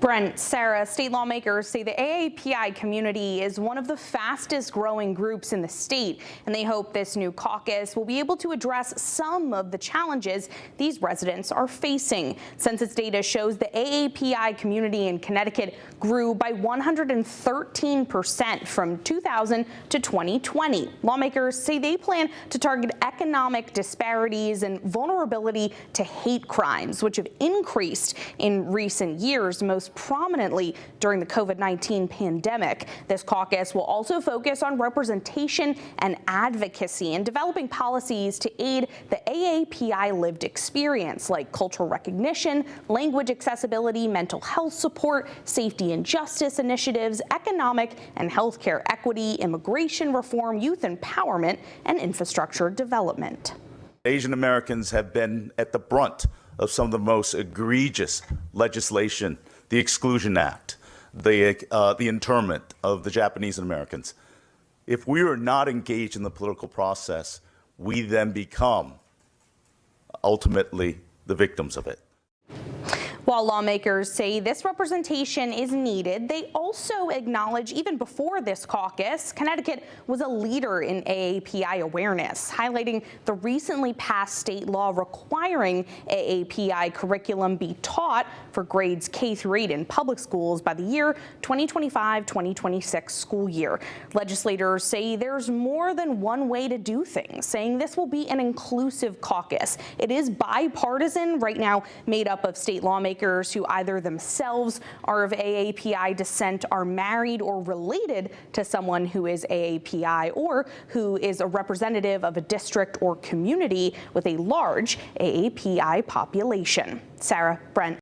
Brent, Sarah, state lawmakers say the AAPI community is one of the fastest growing groups in the state, and they hope this new caucus will be able to address some of the challenges these residents are facing. Census data shows the AAPI community in Connecticut grew by 113% from 2000 to 2020. Lawmakers say they plan to target economic disparities and vulnerability to hate crimes, which have increased in recent years, most prominently during the COVID-19 pandemic. This caucus will also focus on representation and advocacy and developing policies to aid the AAPI lived experience, like cultural recognition, language accessibility, mental health support, safety and justice initiatives, economic and healthcare equity, immigration reform, youth empowerment, and infrastructure development. Asian Americans have been at the brunt of some of the most egregious legislation, the Exclusion Act, the internment of the Japanese Americans. If we are not engaged in the political process, we then become ultimately the victims of it. While lawmakers say this representation is needed, they also acknowledge even before this caucus, Connecticut was a leader in AAPI awareness, highlighting the recently passed state law requiring AAPI curriculum be taught for grades K through 8 in public schools by the year 2025-2026 school year. Legislators say there's more than one way to do things, saying this will be an inclusive caucus. It is bipartisan right now, made up of state lawmakers who either themselves are of AAPI descent, are married or related to someone who is AAPI, or who is a representative of a district or community with a large AAPI population. Sarah, Brent.